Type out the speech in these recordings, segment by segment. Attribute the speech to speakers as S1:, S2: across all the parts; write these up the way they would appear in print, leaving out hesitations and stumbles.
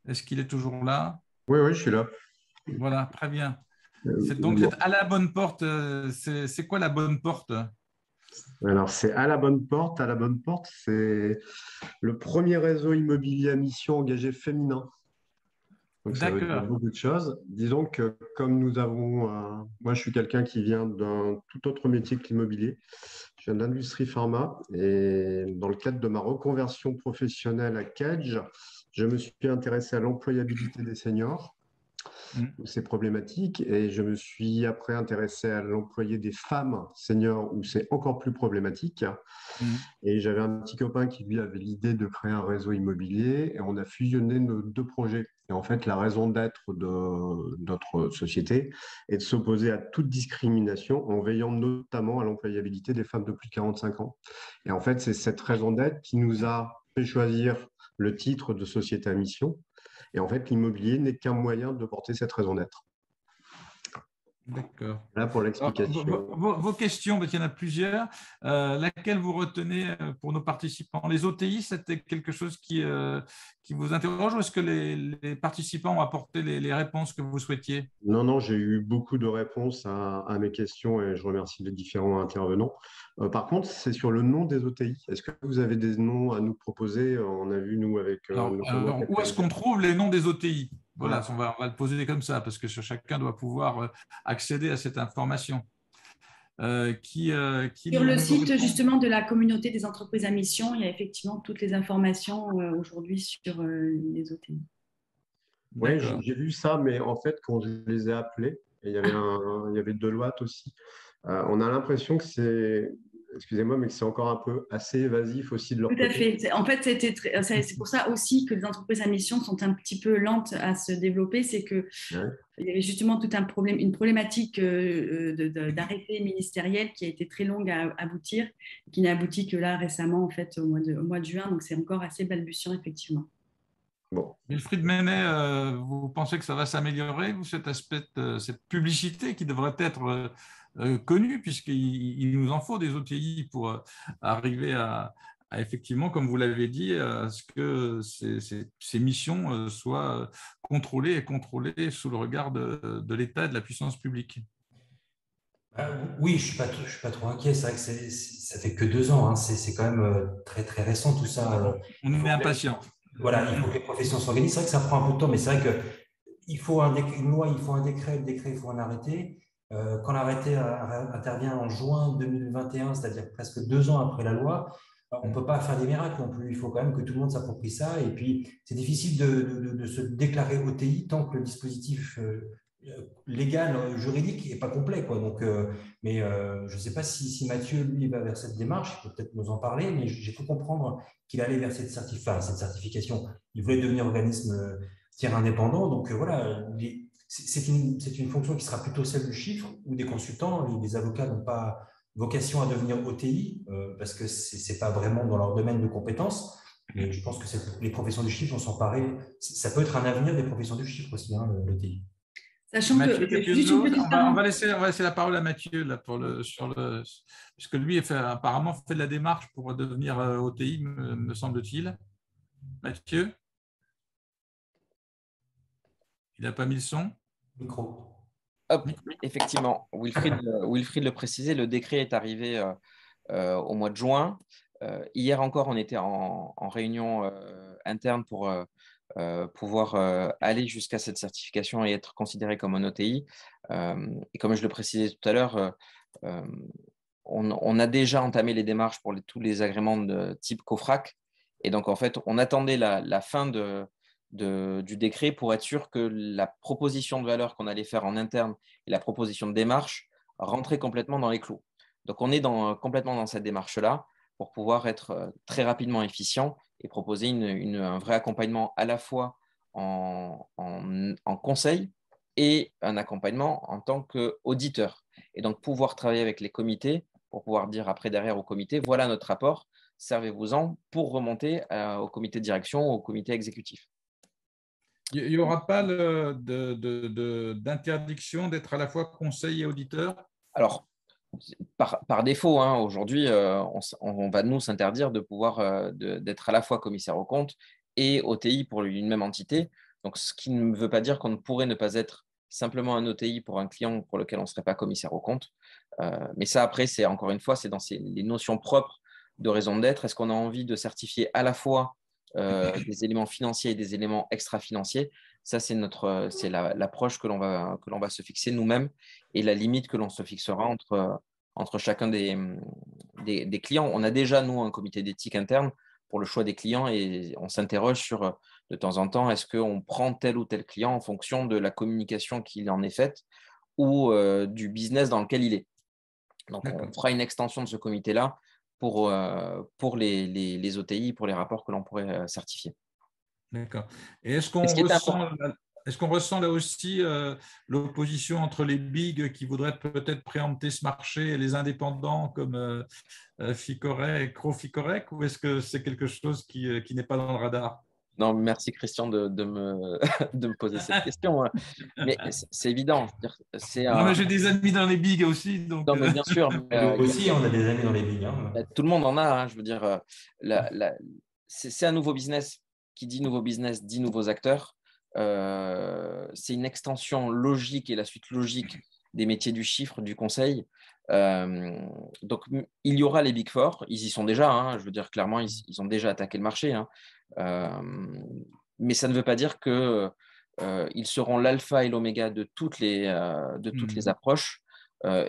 S1: Est-ce qu'il est toujours là?
S2: Oui, oui, je suis là.
S1: Voilà, très bien. Donc,
S2: Bon.
S1: c'est à la bonne porte. C'est quoi la bonne porte?
S2: Alors, c'est à la bonne porte. À la bonne porte, c'est le premier réseau immobilier à mission engagé féminin. Donc, ça veut dire
S1: D'accord.
S2: beaucoup de choses. Disons que comme nous avons, moi, je suis quelqu'un qui vient d'un tout autre métier que l'immobilier. Je viens de l'industrie pharma et dans le cadre de ma reconversion professionnelle à Cage, je me suis intéressé à l'employabilité des seniors,
S1: Mm,
S2: où c'est problématique, et je me suis après intéressé à l'employé des femmes seniors, où c'est encore plus problématique.
S1: mm.
S2: Et j'avais un petit copain qui, lui, avait l'idée de créer un réseau immobilier et on a fusionné nos deux projets. Et en fait, la raison d'être de notre société est de s'opposer à toute discrimination en veillant notamment à l'employabilité des femmes de plus de 45 ans. Et en fait, c'est cette raison d'être qui nous a fait choisir le titre de société à mission. Et en fait, l'immobilier n'est qu'un moyen de porter cette raison d'être.
S1: D'accord.
S2: Là pour
S1: Alors,
S2: l'explication.
S1: vos questions, parce qu'il y en a plusieurs, laquelle vous retenez pour nos participants? Les OTI, c'était quelque chose qui vous interroge ou est-ce que les participants ont apporté les réponses que vous souhaitiez?
S2: Non, non, j'ai eu beaucoup de réponses à mes questions et je remercie les différents intervenants. Par contre, c'est sur le nom des OTI. Est-ce que vous avez des noms à nous proposer? On a vu, nous, avec notamment
S1: Alors, où est-ce
S2: Capgemini.
S1: qu'on trouve les noms des OTI? Voilà,
S2: Voilà.
S1: on va le poser comme ça, parce que chacun doit pouvoir accéder à cette information. Qui
S3: Sur le
S1: nous
S3: site
S1: répond?
S3: justement de la communauté des entreprises à mission, il y a effectivement toutes les informations aujourd'hui sur les OTI.
S2: Oui,
S1: D'accord.
S2: j'ai vu ça, mais en fait, quand je les ai appelés, et il y avait Deloitte aussi, on a l'impression que c'est, excusez-moi, mais que c'est encore un peu assez évasif aussi de leur
S3: Tout à
S2: côté.
S3: fait. En fait, c'est pour ça aussi que les entreprises à mission sont un petit peu lentes à se développer. C'est que
S2: Ouais.
S3: il y avait justement tout un problème, une problématique d'arrêté ministériel qui a été très longue à aboutir, qui n'a abouti que là récemment, en fait, au mois de juin. Donc, c'est encore assez balbutiant, effectivement.
S2: Bon.
S1: Wilfried Menet, vous pensez que ça va s'améliorer, vous, cet aspect, cette publicité qui devrait être connue, puisqu'il nous en faut des OTI pour arriver à effectivement, comme vous l'avez dit, à ce que ces missions soient contrôlées et contrôlées sous le regard de l'État et de la puissance publique.
S4: Oui, je suis pas trop inquiet. C'est vrai que ça fait que 2 ans. Hein. C'est quand même très, très récent tout ça.
S1: On
S4: Il faut
S1: est
S4: que
S1: impatient.
S4: voilà, il faut que les professions s'organisent. C'est vrai que ça prend un peu de temps, mais c'est vrai que il faut une loi, il faut un décret, le décret, il faut un arrêté. Quand l'arrêté intervient en juin 2021, c'est-à-dire presque 2 ans après la loi, on ne peut pas faire des miracles non plus. Il faut quand même que tout le monde s'approprie ça. Et puis, c'est difficile de se déclarer OTI tant que le dispositif légal, juridique n'est pas complet, quoi. Donc, je ne sais pas si Mathieu, lui, va vers cette démarche. Il peut peut-être nous en parler, mais j'ai pu comprendre qu'il allait vers cette certification. Il voulait devenir organisme tiers indépendant. Donc voilà, c'est une fonction qui sera plutôt celle du chiffre ou des consultants. Les avocats n'ont pas vocation à devenir OTI parce que c'est pas vraiment dans leur domaine de compétences. Mais je pense que les professions du chiffre vont s'emparer. Ça peut être un avenir des professions du chiffre aussi, hein, l'OTI.
S3: Sachant que,
S1: Mathieu, quelque
S3: juste une
S1: chose?
S3: petite
S1: On va laisser la parole à Mathieu là, puisque lui apparemment fait de la démarche pour devenir OTI, me semble-t-il. Mathieu, il n'a pas mis le son.
S4: Micro.
S5: Hop, effectivement, Wilfried le précisait, le décret est arrivé au mois de juin. Hier encore, on était en réunion interne pour pouvoir aller jusqu'à cette certification et être considéré comme un OTI. Et comme je le précisais tout à l'heure, euh, on a déjà entamé les démarches pour tous les agréments de type COFRAC. Et donc, en fait, on attendait la fin du décret pour être sûr que la proposition de valeur qu'on allait faire en interne et la proposition de démarche rentraient complètement dans les clous. Donc, on est complètement dans cette démarche-là pour pouvoir être très rapidement efficient et proposer un vrai accompagnement à la fois en conseil et un accompagnement en tant qu'auditeur. Et donc, pouvoir travailler avec les comités pour pouvoir dire après derrière au comité, voilà notre rapport, servez-vous-en pour remonter au comité de direction ou au comité exécutif.
S1: Il n'y aura pas d'interdiction d'être à la fois conseil et auditeur?
S5: Alors, par défaut, hein, aujourd'hui, on va nous s'interdire de pouvoir d'être à la fois commissaire aux comptes et OTI pour une même entité. Donc, ce qui ne veut pas dire qu'on ne pourrait ne pas être simplement un OTI pour un client pour lequel on ne serait pas commissaire aux comptes. Mais ça, après, c'est encore une fois, c'est dans les notions propres de raison d'être. Est-ce qu'on a envie de certifier à la fois des éléments financiers et des éléments extra-financiers? Ça, c'est l'approche que l'on va se fixer nous-mêmes et la limite que l'on se fixera entre chacun des clients. On a déjà, nous, un comité d'éthique interne pour le choix des clients et on s'interroge sur, de temps en temps, est-ce qu'on prend tel ou tel client en fonction de la communication qu'il en est faite ou du business dans lequel il est. Donc, on fera une extension de ce comité-là pour les OTI, pour les rapports que l'on pourrait certifier.
S1: D'accord. Et est-ce qu'on ressent là aussi l'opposition entre les bigs qui voudraient peut-être préempter ce marché et les indépendants comme Ficorec, Croficorec, ou est-ce que c'est quelque chose qui n'est pas dans le radar?
S5: Non, merci Christian de me poser cette question. Mais c'est évident.
S1: Non, mais j'ai des amis dans les bigs aussi. Donc,
S5: non, mais bien sûr.
S4: Nous aussi, on a des amis dans les bigs.
S5: Tout le monde en a. Hein, je veux dire, c'est un nouveau business. Qui dit nouveau business dit nouveaux acteurs. C'est une extension logique et la suite logique des métiers du chiffre, du conseil. Donc, il y aura les Big Four. Ils y sont déjà. Hein, je veux dire, clairement, ils ont déjà attaqué le marché. Hein. Mais ça ne veut pas dire qu'ils seront l'alpha et l'oméga de toutes les approches.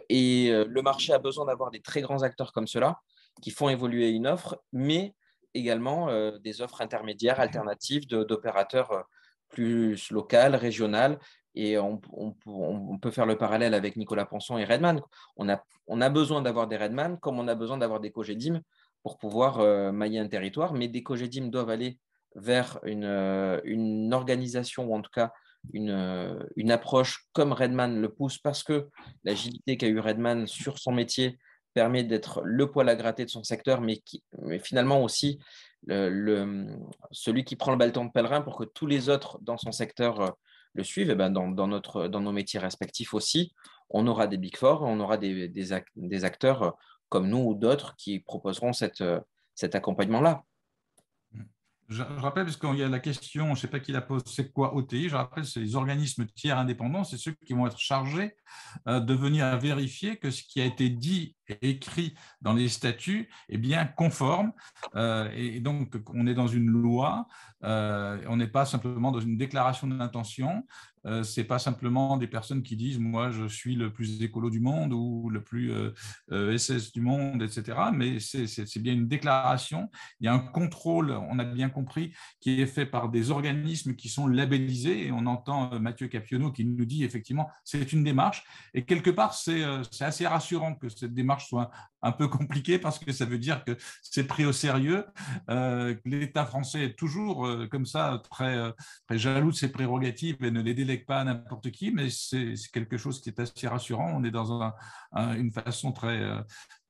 S5: Et le marché a besoin d'avoir des très grands acteurs comme ceux-là qui font évoluer une offre, mais également des offres intermédiaires, alternatives d'opérateurs plus locales, régionales. Et on peut faire le parallèle avec Nicolas Ponson et Redman. On a besoin d'avoir des Redman comme on a besoin d'avoir des Cogedim pour pouvoir mailler un territoire. Mais des Cogedim doivent aller vers une organisation ou en tout cas une approche comme Redman le pousse parce que l'agilité qu'a eu Redman sur son métier permet d'être le poil à gratter de son secteur, mais finalement aussi celui qui prend le bâton de pèlerin pour que tous les autres dans son secteur le suivent. Et ben dans nos métiers respectifs aussi, on aura des Big Four, on aura des acteurs comme nous ou d'autres qui proposeront cet accompagnement-là.
S1: Je rappelle, parce qu'il y a la question, je ne sais pas qui la pose, c'est quoi OTI? Je rappelle, c'est les organismes tiers indépendants, c'est ceux qui vont être chargés de venir vérifier que ce qui a été dit et écrit dans les statuts est bien conforme. Et donc, on est dans une loi, on n'est pas simplement dans une déclaration d'intention. Ce n'est pas simplement des personnes qui disent « moi, je suis le plus écolo du monde » ou le plus SS du monde, etc. Mais c'est bien une déclaration. Il y a un contrôle, on a bien compris, qui est fait par des organismes qui sont labellisés. Et on entend Mathieu Capionneau qui nous dit effectivement c'est une démarche. Et quelque part, c'est assez rassurant que cette démarche soit un peu compliquée parce que ça veut dire que c'est pris au sérieux. L'État français est toujours comme ça, très jaloux de ses prérogatives et ne les délègue pas à n'importe qui, mais c'est quelque chose qui est assez rassurant. On est dans une façon très...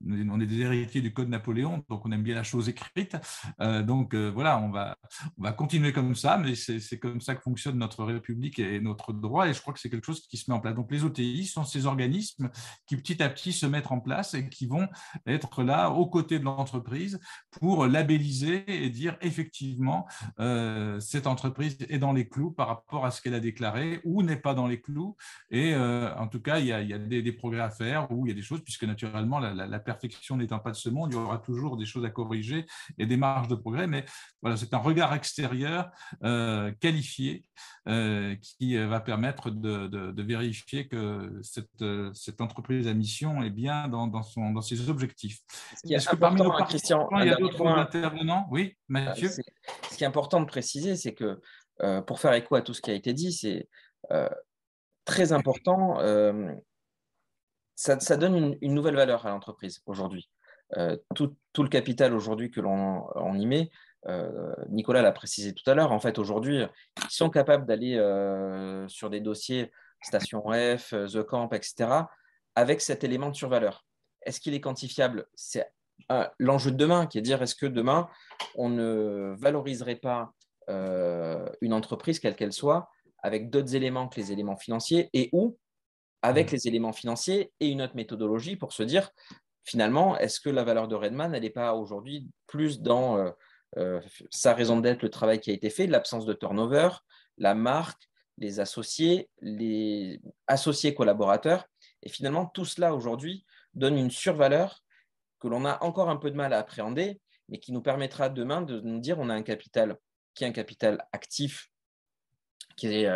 S1: on est des héritiers du Code Napoléon, donc on aime bien la chose écrite. Voilà, on va continuer comme ça, mais c'est comme ça que fonctionne notre République et notre droit, et je crois que c'est quelque chose qui se met en place. Donc les OTI sont ces organismes qui petit à petit se mettent en place et qui vont être là aux côtés de l'entreprise pour labelliser et dire effectivement cette entreprise est dans les clous par rapport à ce qu'elle a déclaré ou n'est pas dans les clous. Et en tout cas, il y a des progrès à faire ou il y a des choses, puisque naturellement, la perfection n'étant pas de ce monde, il y aura toujours des choses à corriger et des marges de progrès. Mais voilà, c'est un regard extérieur qualifié qui va permettre de vérifier que cette entreprise à mission est bien dans ses objectifs.
S5: Est-ce que parmi nos Christian,
S1: il y a d'autres intervenants? Oui, Mathieu.
S5: Ce qui est important de préciser, c'est que pour faire écho à tout ce qui a été dit, c'est très important. Ça donne une nouvelle valeur à l'entreprise aujourd'hui. Tout le capital aujourd'hui que l'on y met, Nicolas l'a précisé tout à l'heure, en fait, aujourd'hui, ils sont capables d'aller sur des dossiers Station F, The Camp, etc., avec cet élément de survaleur. Est-ce qu'il est quantifiable? C'est l'enjeu de demain, qui est de dire est-ce que demain, on ne valoriserait pas une entreprise, quelle qu'elle soit, avec d'autres éléments que les éléments financiers et ou avec les éléments financiers et une autre méthodologie pour se dire, finalement, est-ce que la valeur de Redman, elle n'est pas aujourd'hui plus dans sa raison d'être, le travail qui a été fait, l'absence de turnover, la marque, les associés collaborateurs. Et finalement, tout cela aujourd'hui donne une survaleur que l'on a encore un peu de mal à appréhender, mais qui nous permettra demain de nous dire on a un capital qui est un capital actif, qui est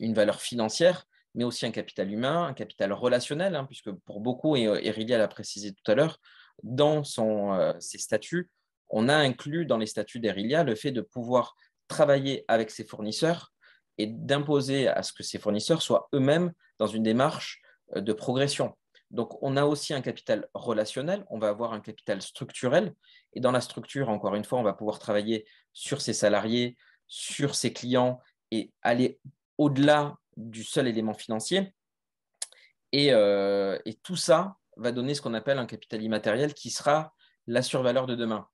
S5: une valeur financière, mais aussi un capital humain, un capital relationnel, hein, puisque pour beaucoup, et Irilia l'a précisé tout à l'heure, dans ses statuts, on a inclus dans les statuts d'Irilia le fait de pouvoir travailler avec ses fournisseurs et d'imposer à ce que ces fournisseurs soient eux-mêmes dans une démarche de progression. Donc, on a aussi un capital relationnel, on va avoir un capital structurel, et dans la structure, encore une fois, on va pouvoir travailler sur ses salariés, sur ses clients et aller au-delà du seul élément financier. Et tout ça va donner ce qu'on appelle un capital immatériel qui sera la survaleur de demain.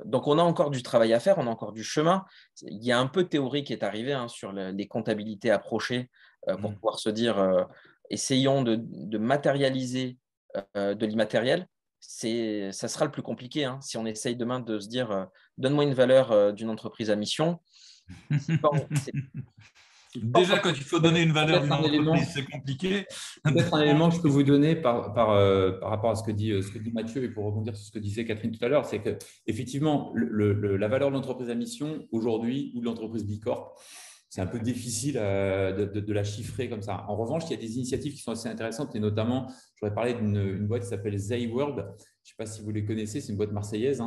S5: Donc, on a encore du travail à faire, on a encore du chemin. Il y a un peu de théorie qui est arrivée sur les comptabilités approchées pour pouvoir se dire essayons de matérialiser de l'immatériel. Ça sera le plus compliqué si on essaye demain de se dire donne-moi une valeur d'une entreprise à mission.
S1: Déjà, quand il faut donner une valeur d'une entreprise, c'est compliqué.
S6: Peut-être un élément que je peux vous donner par rapport à ce que dit Mathieu et pour rebondir sur ce que disait Catherine tout à l'heure, c'est qu'effectivement, la valeur de l'entreprise à mission aujourd'hui ou de l'entreprise Bicorp, c'est un peu difficile de la chiffrer comme ça. En revanche, il y a des initiatives qui sont assez intéressantes et notamment, je voudrais parler d'une boîte qui s'appelle Zey World. Je ne sais pas si vous les connaissez, c'est une boîte marseillaise,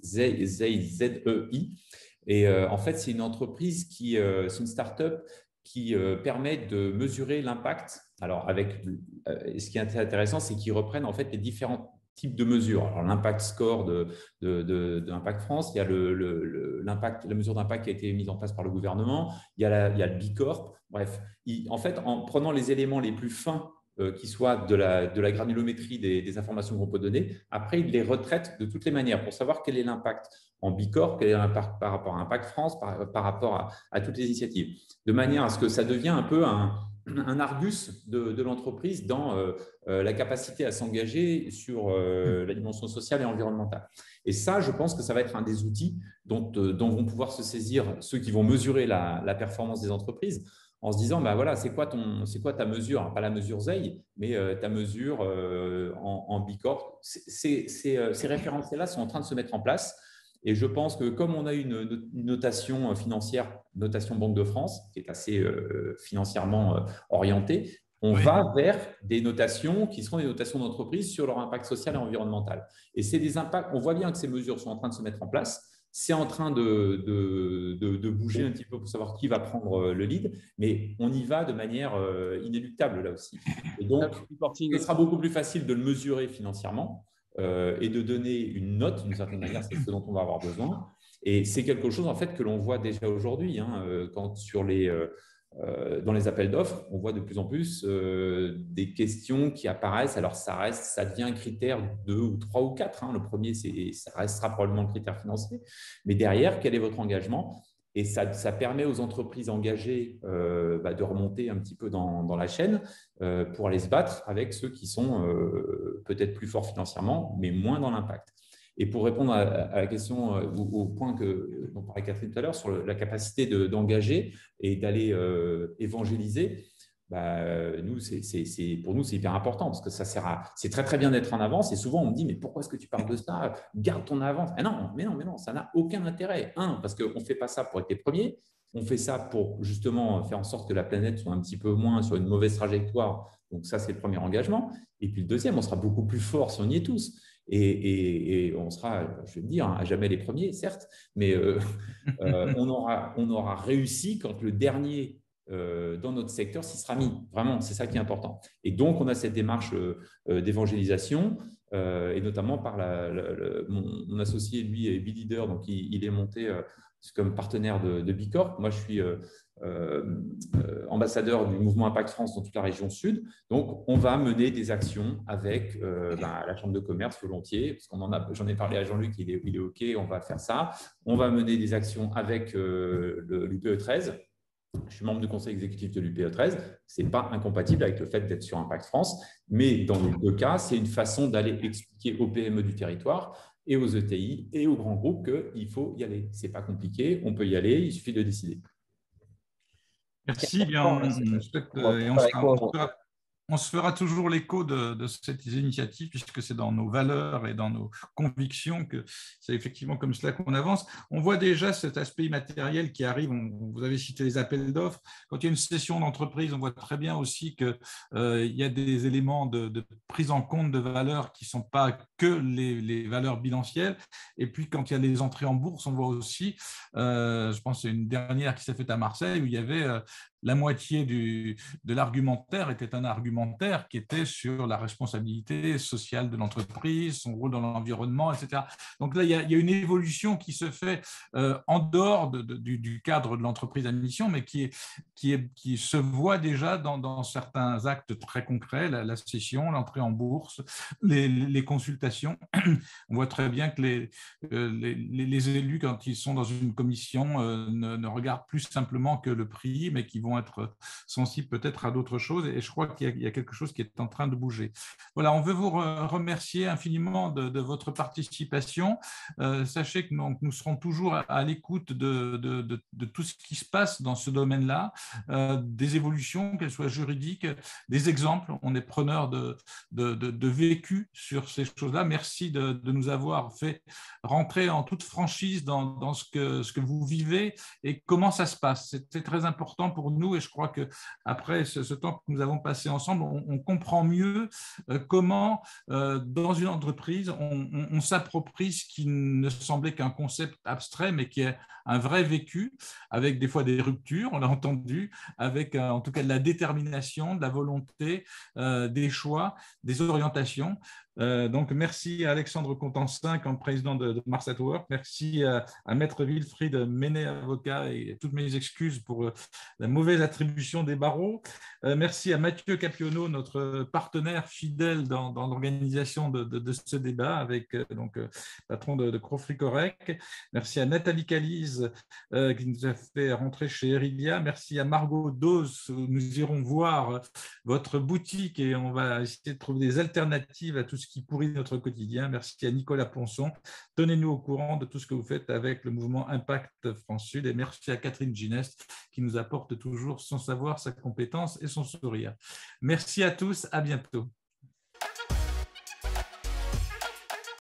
S6: Zey, Z-E-I. Et en fait, c'est une entreprise c'est une start-up qui permet de mesurer l'impact. Alors, ce qui est intéressant, c'est qu'ils reprennent en fait les différents types de mesures. Alors, l'impact score de Impact France, il y a la mesure d'impact qui a été mise en place par le gouvernement, il y a le Bicorp. Bref, en fait, en prenant les éléments les plus fins qui soient de la granulométrie des informations qu'on peut donner, après, ils les retraitent de toutes les manières pour savoir quel est l'impact en Bicorp, quel est l'impact par rapport à Impact France, par rapport à toutes les initiatives, de manière à ce que ça devienne un peu un argus de l'entreprise dans la capacité à s'engager sur la dimension sociale et environnementale. Et ça, je pense que ça va être un des outils dont vont pouvoir se saisir ceux qui vont mesurer la performance des entreprises en se disant, voilà, c'est quoi ta mesure, pas la mesure ZEI, mais ta mesure en Bicorp. Ces référentiels-là sont en train de se mettre en place. Et je pense que comme on a une notation financière, notation Banque de France, qui est assez financièrement orientée, on va vers des notations qui seront des notations d'entreprise sur leur impact social et environnemental. Et c'est des impacts, on voit bien que ces mesures sont en train de se mettre en place. C'est en train de bouger un petit peu pour savoir qui va prendre le lead, mais on y va de manière inéluctable là aussi. Et donc, ce sera beaucoup plus facile de le mesurer financièrement. Et de donner une note, d'une certaine manière, c'est ce dont on va avoir besoin. Et c'est quelque chose en fait que l'on voit déjà aujourd'hui. Quand dans les appels d'offres, on voit de plus en plus des questions qui apparaissent. Alors, ça devient un critère 2 ou 3 ou 4. Le premier, ça restera probablement le critère financier. Mais derrière, quel est votre engagement ? Et ça permet aux entreprises engagées de remonter un petit peu dans la chaîne pour aller se battre avec ceux qui sont peut-être plus forts financièrement, mais moins dans l'impact. Et pour répondre à la question, au point dont parlait Catherine tout à l'heure, sur la capacité d'engager et d'aller évangéliser, pour nous, c'est hyper important parce que c'est très, très bien d'être en avance. Et souvent, on me dit, mais pourquoi est-ce que tu parles de ça ? Garde ton avance. Ah non, mais non, ça n'a aucun intérêt. Parce qu'on ne fait pas ça pour être les premiers. On fait ça pour justement faire en sorte que la planète soit un petit peu moins sur une mauvaise trajectoire. Donc ça, c'est le premier engagement. Et puis le deuxième, on sera beaucoup plus fort si on y est tous. Et on sera, je vais me dire, à jamais les premiers, certes, mais on aura réussi quand le dernier dans notre secteur s'y sera mis. Vraiment, c'est ça qui est important. Et donc, on a cette démarche d'évangélisation et notamment par mon associé, lui, est B-Leader, donc il est monté comme partenaire de Bicorp. Moi, je suis ambassadeur du mouvement Impact France dans toute la région sud. Donc, on va mener des actions avec la Chambre de commerce volontiers, parce j'en ai parlé à Jean-Luc, il est OK, on va faire ça. On va mener des actions avec l'UPE 13. Je suis membre du conseil exécutif de l'UPE 13. Ce n'est pas incompatible avec le fait d'être sur Impact France, mais dans les deux cas, c'est une façon d'aller expliquer aux PME du territoire et aux ETI et aux grands groupes qu'il faut y aller. Ce n'est pas compliqué, on peut y aller, il suffit de décider.
S1: Merci. Bien, on se fera toujours l'écho de cette initiative, puisque c'est dans nos valeurs et dans nos convictions que c'est effectivement comme cela qu'on avance. On voit déjà cet aspect immatériel qui arrive. Vous avez cité les appels d'offres. Quand il y a une session d'entreprise, on voit très bien aussi qu'il y a des éléments de prise en compte de valeurs qui ne sont pas que les valeurs bilancielles. Et puis, quand il y a les entrées en bourse, on voit aussi, je pense que c'est une dernière qui s'est faite à Marseille, où il y avait la moitié de l'argumentaire était un argumentaire qui était sur la responsabilité sociale de l'entreprise, son rôle dans l'environnement, etc. Donc là, il y a une évolution qui se fait en dehors du cadre de l'entreprise à mission, mais qui se voit déjà dans certains actes très concrets, la cession, l'entrée en bourse, les consultations. On voit très bien que les élus, quand ils sont dans une commission, ne regardent plus simplement que le prix, mais qui vont être sensibles peut-être à d'autres choses. Et je crois qu'il y a quelque chose qui est en train de bouger. Voilà, on veut vous remercier infiniment de votre participation. Sachez que nous serons toujours à l'écoute de tout ce qui se passe dans ce domaine-là, des évolutions, qu'elles soient juridiques, des exemples. On est preneur de vécu sur ces choses-là. Merci de nous avoir fait rentrer en toute franchise dans ce que vous vivez et comment ça se passe. C'était très important pour nous et je crois qu'après ce temps que nous avons passé ensemble, on comprend mieux comment, dans une entreprise, on s'approprie ce qui ne semblait qu'un concept abstrait, mais qui est un vrai vécu, avec des fois des ruptures, on l'a entendu, avec en tout cas de la détermination, de la volonté, des choix, des orientations. Donc, merci à Alexandre Contensin, comme président de Mars at Work. Merci à Maître Wilfried Menet, avocat, et toutes mes excuses pour la mauvaise attribution des barreaux. Merci à Mathieu Capionneau, notre partenaire fidèle dans l'organisation de ce débat, avec patron de Crofry Correc. Merci à Nathalie Calise, qui nous a fait rentrer chez Erilia. Merci à Margot Dose. Nous irons voir votre boutique et on va essayer de trouver des alternatives à tout ce qui pourrit notre quotidien. Merci à Nicolas Ponson. Tenez-nous au courant de tout ce que vous faites avec le mouvement Impact France Sud. Et merci à Catherine Gineste qui nous apporte toujours son savoir, sa compétence et son sourire. Merci à tous. À bientôt.